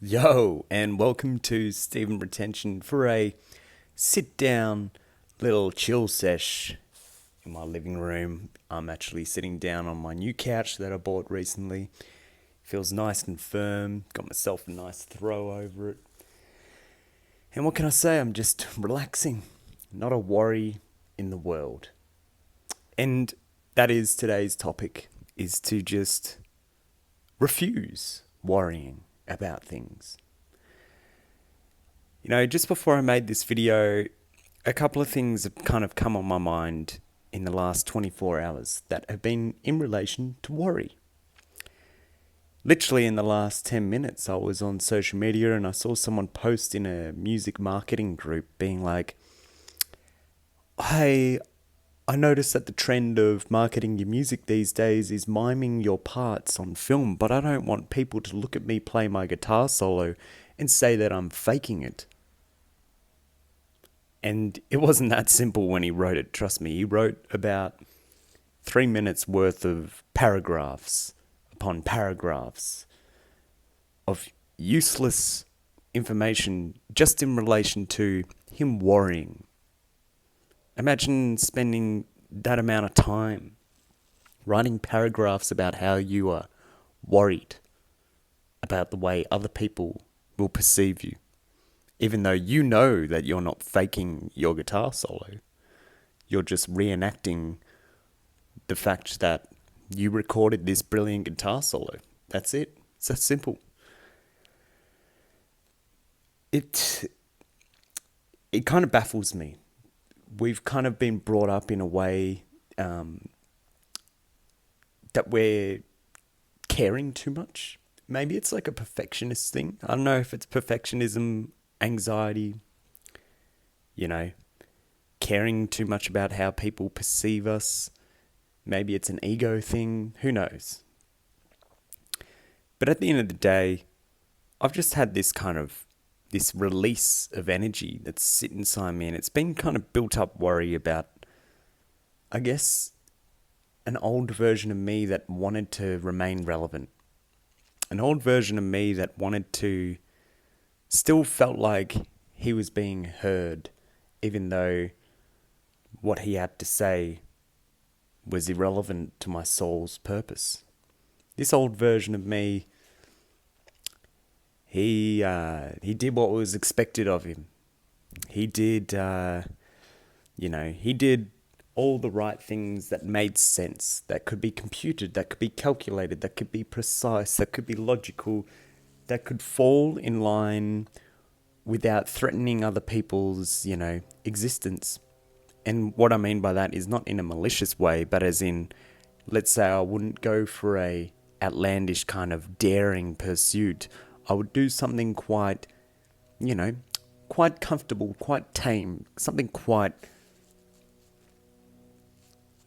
Yo, and welcome to Stephen Retention for a sit down little chill sesh in my living room. I'm actually sitting down on my new couch that I bought recently. Feels nice and firm, got myself a nice throw over it. And what can I say? I'm just relaxing, not a worry in the world. And that is today's topic, is to just refuse worrying about things. Just before I made this video, a couple of things have kind of come on my mind in the last 24 hours that have been in relation to worry. Literally in the last 10 minutes, I was on social media and I saw someone post in a music marketing group being like, hey, I noticed that the trend of marketing your music these days is miming your parts on film, but I don't want people to look at me play my guitar solo and say that I'm faking it. And it wasn't that simple when he wrote it, trust me. He wrote about 3 minutes worth of paragraphs upon paragraphs of useless information just in relation to him worrying. Imagine spending that amount of time writing paragraphs about how you are worried about the way other people will perceive you, even though you know that you're not faking your guitar solo. You're just reenacting the fact that you recorded this brilliant guitar solo. That's it. It's that simple. It kind of baffles me. We've kind of been brought up in a way that we're caring too much. Maybe it's like a perfectionist thing. I don't know if it's perfectionism, anxiety, caring too much about how people perceive us. Maybe it's an ego thing. Who knows? But at the end of the day, I've just had this release of energy that's sit inside me, and it's been kind of built up worry about, I guess, an old version of me that wanted to remain relevant. An old version of me that still felt like he was being heard, even though what he had to say was irrelevant to my soul's purpose. This old version of me, he did what was expected of him. He did, he did all the right things that made sense, that could be computed, that could be calculated, that could be precise, that could be logical, that could fall in line without threatening other people's, existence. And what I mean by that is not in a malicious way, but as in, let's say I wouldn't go for a outlandish kind of daring pursuit. I would do something quite comfortable, quite tame, something quite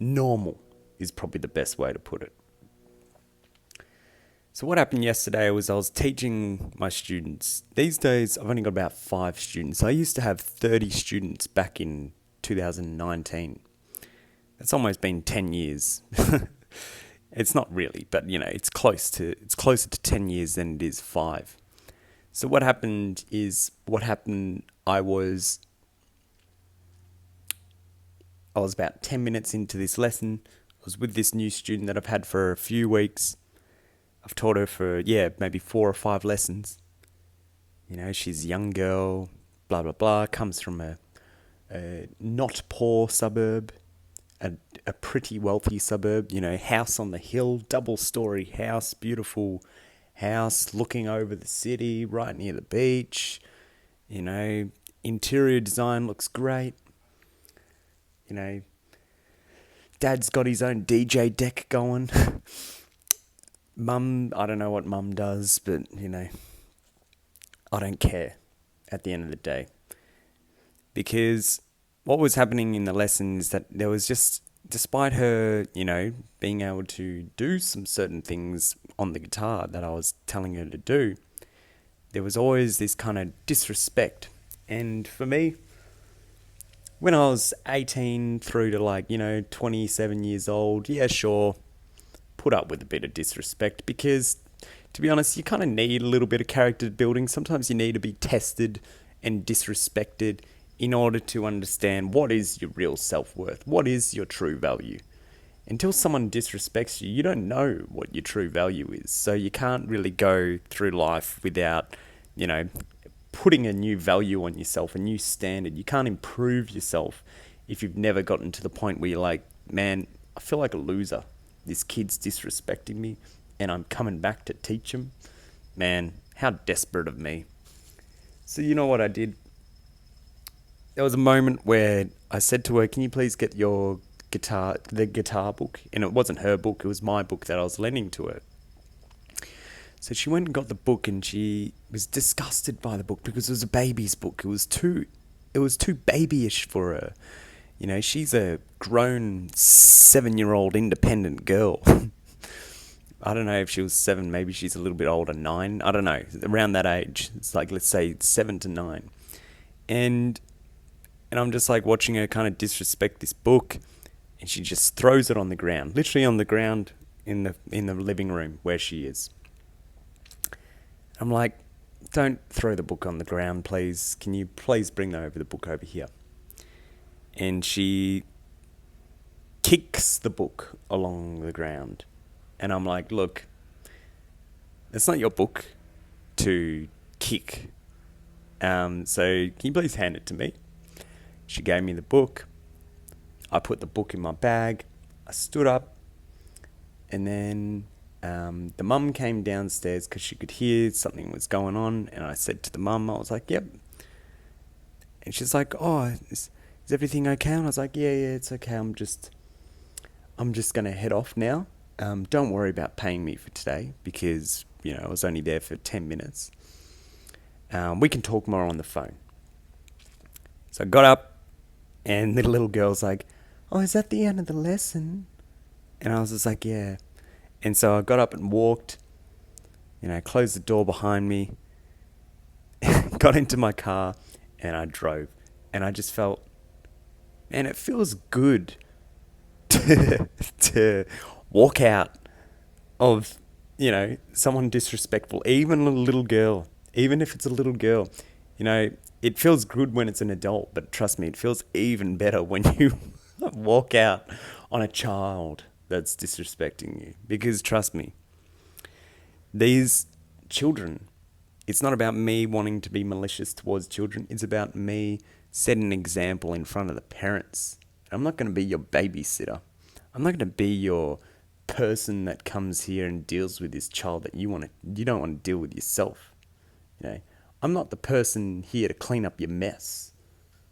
normal is probably the best way to put it. So what happened yesterday was I was teaching my students. These days, I've only got about 5 students. I used to have 30 students back in 2019. That's almost been 10 years. It's not really, but it's closer to 10 years than it is 5. So what happened, I was about 10 minutes into this lesson. I was with this new student that I've had for a few weeks. I've taught her for, maybe 4 or 5 lessons. She's a young girl, blah, blah, blah, comes from a not poor suburb, a pretty wealthy suburb, house on the hill, double-story house, beautiful house, looking over the city, right near the beach. Interior design looks great. Dad's got his own DJ deck going. Mum, I don't know what Mum does, but, I don't care at the end of the day. Because what was happening in the lesson is that there was just, despite her, being able to do some certain things on the guitar that I was telling her to do, there was always this kind of disrespect. And for me, when I was 18 through to 27 years old, yeah, sure, put up with a bit of disrespect because to be honest, you kind of need a little bit of character building. Sometimes you need to be tested and disrespected in order to understand what is your real self-worth, what is your true value. Until someone disrespects you, you don't know what your true value is. So you can't really go through life without, putting a new value on yourself, a new standard. You can't improve yourself if you've never gotten to the point where you're like, man, I feel like a loser. This kid's disrespecting me and I'm coming back to teach him. Man, how desperate of me. So you know what I did? There was a moment where I said to her, can you please get the guitar book? And it wasn't her book, it was my book that I was lending to her. So she went and got the book, and she was disgusted by the book because it was a baby's book. It was too babyish for her. She's a grown 7-year-old independent girl. I don't know if she was 7, maybe she's a little bit older, 9. I don't know, around that age. It's like, let's say 7 to 9. And I'm just like watching her kind of disrespect this book, and she just throws it on the ground, literally on the ground in the living room where she is. I'm like, don't throw the book on the ground, please. Can you please bring the book over here? And she kicks the book along the ground. And I'm like, look, it's not your book to kick. So can you please hand it to me? She gave me the book. I put the book in my bag. I stood up. And then the mum came downstairs because she could hear something was going on. And I said to the mum, I was like, yep. And she's like, oh, is everything okay? And I was like, yeah, it's okay. I'm just going to head off now. Don't worry about paying me for today because, I was only there for 10 minutes. We can talk more on the phone. So I got up and the little girl's like, oh, is that the end of the lesson? And I was just like, yeah. And so I got up and walked, closed the door behind me, got into my car and I drove. And I just felt, man, it feels good to walk out of, someone disrespectful, even a little girl, even if it's a little girl. It feels good when it's an adult, but trust me, it feels even better when you walk out on a child that's disrespecting you. Because trust me, these children, it's not about me wanting to be malicious towards children. It's about me setting an example in front of the parents. I'm not going to be your babysitter. I'm not going to be your person that comes here and deals with this child that you don't want to deal with yourself. I'm not the person here to clean up your mess.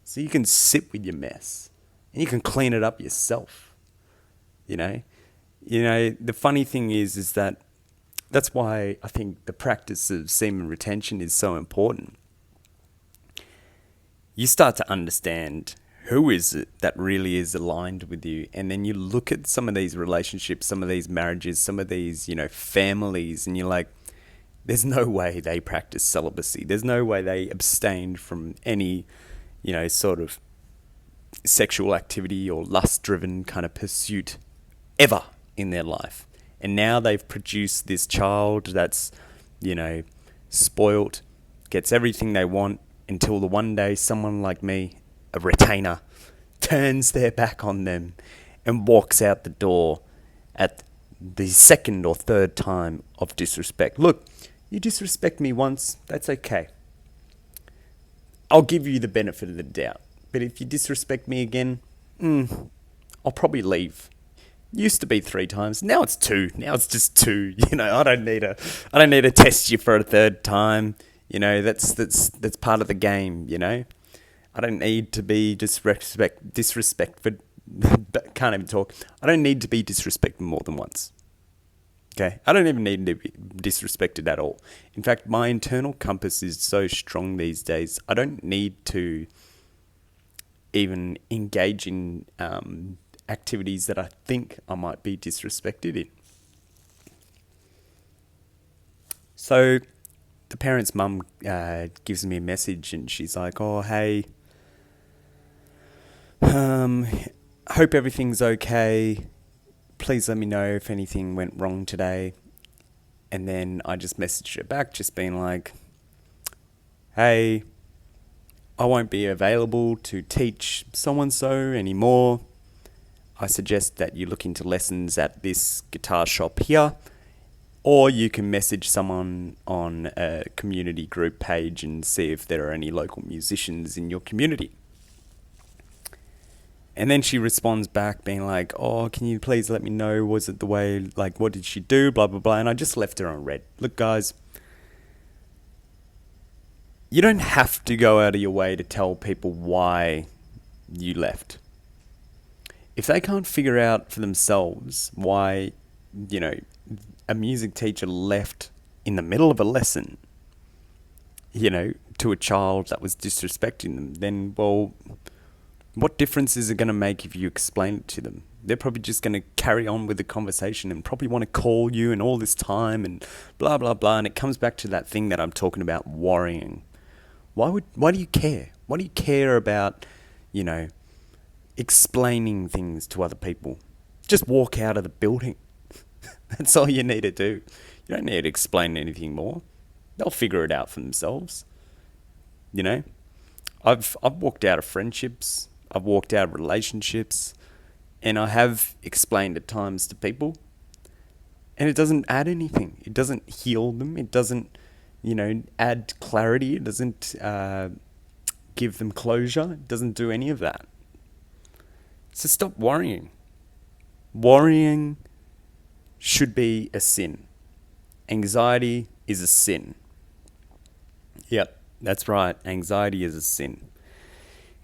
So you can sit with your mess and you can clean it up yourself. The funny thing is that that's why I think the practice of semen retention is so important. You start to understand who is it that really is aligned with you, and then you look at some of these relationships, some of these marriages, some of these, families, and you're like, there's no way they practice celibacy. There's no way they abstained from any, sort of sexual activity or lust-driven kind of pursuit ever in their life. And now they've produced this child that's, spoilt, gets everything they want until the one day someone like me, a retainer, turns their back on them and walks out the door at the second or third time of disrespect. Look, you disrespect me once, that's okay. I'll give you the benefit of the doubt. But if you disrespect me again, I'll probably leave. Used to be 3 times. Now it's 2. Now it's just 2. I don't need to test you for a third time. That's part of the game. I don't need to be disrespected. Can't even talk. I don't need to be disrespected more than once. Okay, I don't even need to be disrespected at all. In fact, my internal compass is so strong these days. I don't need to even engage in activities that I think I might be disrespected in. So the parent's mum gives me a message and she's like, oh, hey, hope everything's okay. Please let me know if anything went wrong today. And then I just messaged her back, just being like, hey, I won't be available to teach so-and-so anymore. I suggest that you look into lessons at this guitar shop here, or you can message someone on a community group page and see if there are any local musicians in your community. And then she responds back being like, oh, can you please let me know, was it the way, like, what did she do, blah, blah, blah. And I just left her on red. Look, guys, you don't have to go out of your way to tell people why you left. If they can't figure out for themselves why, a music teacher left in the middle of a lesson, to a child that was disrespecting them, then, well, what difference is it going to make if you explain it to them? They're probably just going to carry on with the conversation and probably want to call you and all this time and blah, blah, blah. And it comes back to that thing that I'm talking about, worrying. Why do you care? Why do you care about, explaining things to other people? Just walk out of the building. That's all you need to do. You don't need to explain anything more. They'll figure it out for themselves. I've walked out of friendships. I've walked out of relationships, and I have explained at times to people, and it doesn't add anything. It doesn't heal them. It doesn't, add clarity. It doesn't give them closure. It doesn't do any of that. So stop worrying. Worrying should be a sin. Anxiety is a sin. Yep, that's right. Anxiety is a sin.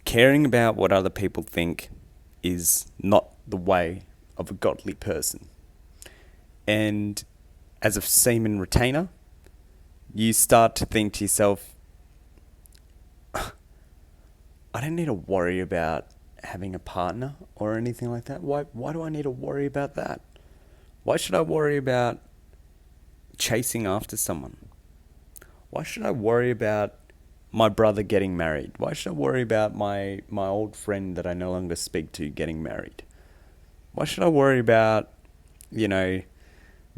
Caring about what other people think is not the way of a godly person. And as a semen retainer, you start to think to yourself, I don't need to worry about having a partner or anything like that. Why do I need to worry about that? Why should I worry about chasing after someone? Why should I worry about my brother getting married? Why should I worry about my old friend that I no longer speak to getting married? Why should I worry about,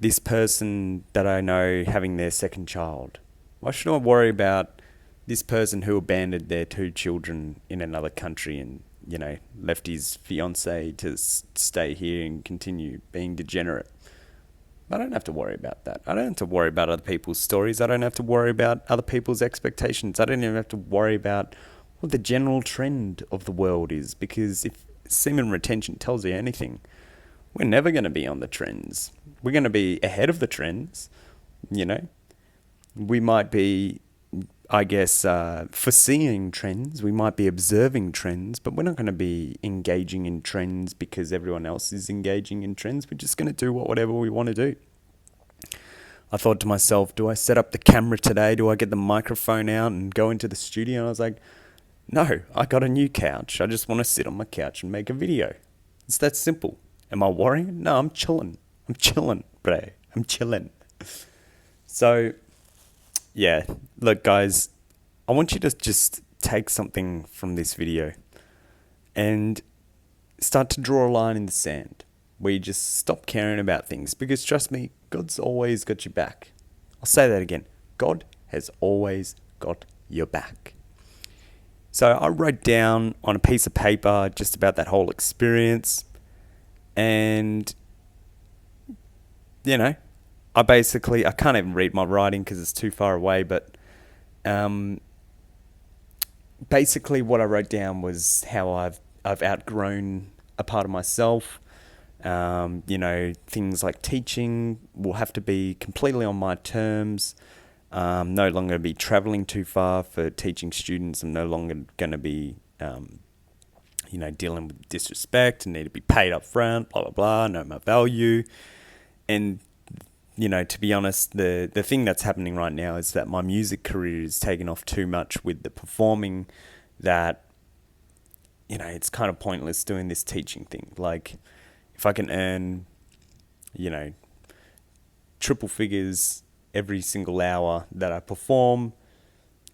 this person that I know having their second child? Why should I worry about this person who abandoned their 2 children in another country and, left his fiancée to stay here and continue being degenerate? I don't have to worry about that. I don't have to worry about other people's stories. I don't have to worry about other people's expectations. I don't even have to worry about what the general trend of the world is, because if semen retention tells you anything, we're never going to be on the trends. We're going to be ahead of the trends, We might be, foreseeing trends. We might be observing trends, but we're not going to be engaging in trends because everyone else is engaging in trends. We're just going to do whatever we want to do. I thought to myself, do I set up the camera today? Do I get the microphone out and go into the studio? And I was like, no, I got a new couch. I just want to sit on my couch and make a video. It's that simple. Am I worrying? No, I'm chilling. I'm chilling, bro. I'm chilling. So, yeah, look, guys, I want you to just take something from this video and start to draw a line in the sand where you just stop caring about things, because trust me, God's always got your back. I'll say that again. God has always got your back. So I wrote down on a piece of paper just about that whole experience, and I can't even read my writing because it's too far away, but basically what I wrote down was how I've outgrown a part of myself. Things like teaching will have to be completely on my terms. No longer be traveling too far for teaching students. I'm no longer going to be, dealing with disrespect and need to be paid up front, blah, blah, blah, know my value. And, to be honest, the thing that's happening right now is that my music career is taking off too much with the performing that, it's kind of pointless doing this teaching thing. Like, if I can earn, triple figures every single hour that I perform,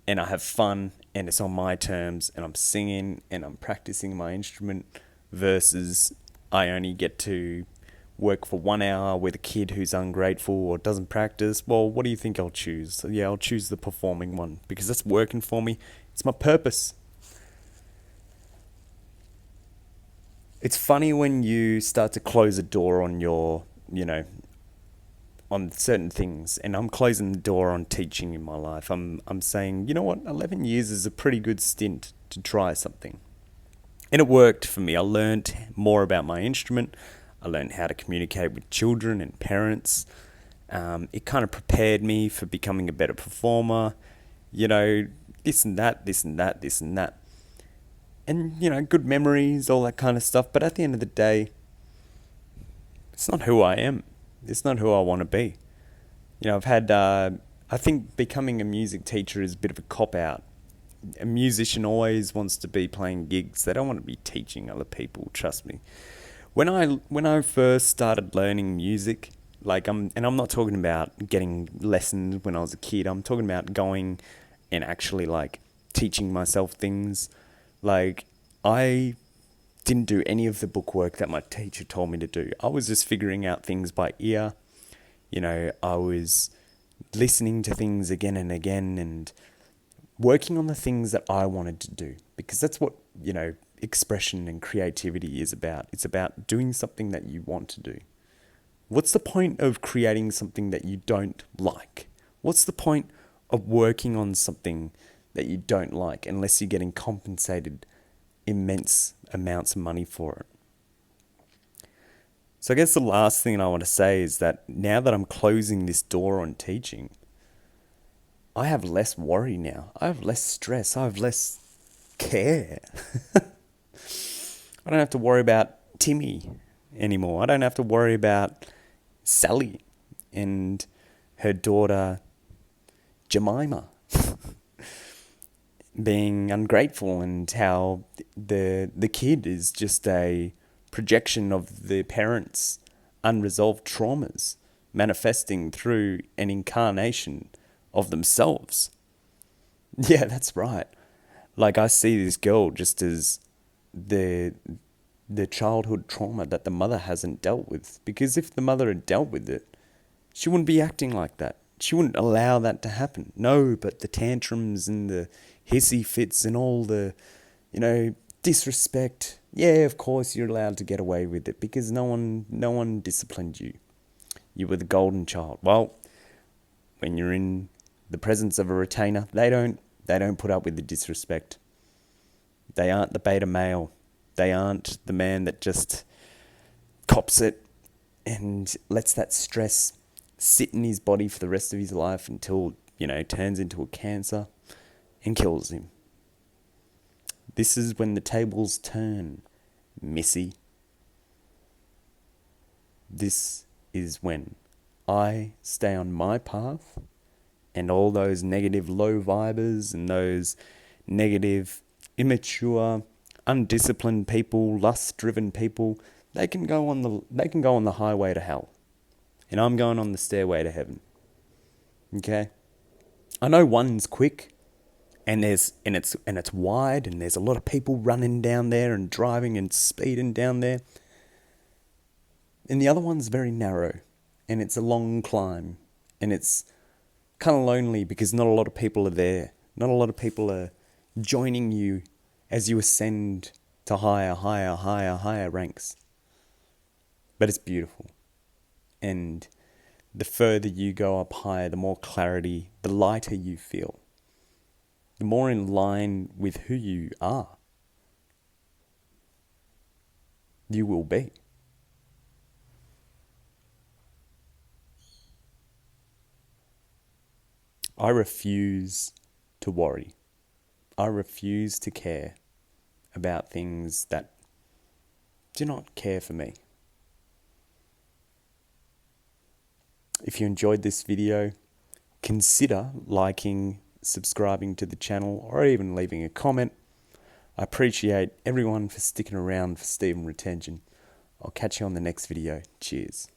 and I have fun, and it's on my terms, and I'm singing, and I'm practicing my instrument, versus I only get to work for 1 hour with a kid who's ungrateful or doesn't practice, well, what do you think I'll choose? So, yeah, I'll choose the performing one because that's working for me. It's my purpose. It's funny when you start to close a door on your, on certain things, and I'm closing the door on teaching in my life. I'm saying, you know what, 11 years is a pretty good stint to try something. And it worked for me. I learned more about my instrument. I learned how to communicate with children and parents. It kind of prepared me for becoming a better performer. This and that, this and that, this and that. And, good memories, all that kind of stuff. But at the end of the day, it's not who I am. It's not who I want to be. I've had, I think becoming a music teacher is a bit of a cop-out. A musician always wants to be playing gigs. They don't want to be teaching other people, trust me. When I first started learning music, I'm not talking about getting lessons when I was a kid. I'm talking about going and actually teaching myself things. I didn't do any of the bookwork that my teacher told me to do. I was just figuring out things by ear. I was listening to things again and again and working on the things that I wanted to do, because that's what, expression and creativity is about. It's about doing something that you want to do. What's the point of creating something that you don't like? What's the point of working on something that you don't like unless you're getting compensated immense amounts of money for it? So I guess the last thing I want to say is that now that I'm closing this door on teaching, I have less worry now. I have less stress. I have less care. I don't have to worry about Timmy anymore. I don't have to worry about Sally and her daughter Jemima being ungrateful, and how the kid is just a projection of the parents' unresolved traumas manifesting through an incarnation of themselves. Yeah, that's right. I see this girl just as the childhood trauma that the mother hasn't dealt with. Because if the mother had dealt with it, she wouldn't be acting like that. She wouldn't allow that to happen. No, but the tantrums and the hissy fits and all the, disrespect. Yeah, of course you're allowed to get away with it because no one disciplined you. You were the golden child. Well, when you're in the presence of a retainer, they don't put up with the disrespect. They aren't the beta male. They aren't the man that just cops it and lets that stress sit in his body for the rest of his life until, turns into a cancer and kills him. This is when the tables turn, Missy. This is when I stay on my path, and all those negative low vibers and those negative, immature, undisciplined people, lust-driven people, they can go on the highway to hell, and I'm going on the stairway to heaven. Okay, I know one's quick, and it's wide, and there's a lot of people running down there and driving and speeding down there, and the other one's very narrow, and it's a long climb, and it's kind of lonely because not a lot of people are there. Not a lot of people are joining you as you ascend to higher ranks. But it's beautiful. And the further you go up higher, the more clarity, the lighter you feel. The more in line with who you are you will be. I refuse to worry. I refuse to care about things that do not care for me. If you enjoyed this video, consider liking, subscribing to the channel, or even leaving a comment. I appreciate everyone for sticking around for Stephen Retention. I'll catch you on the next video. Cheers.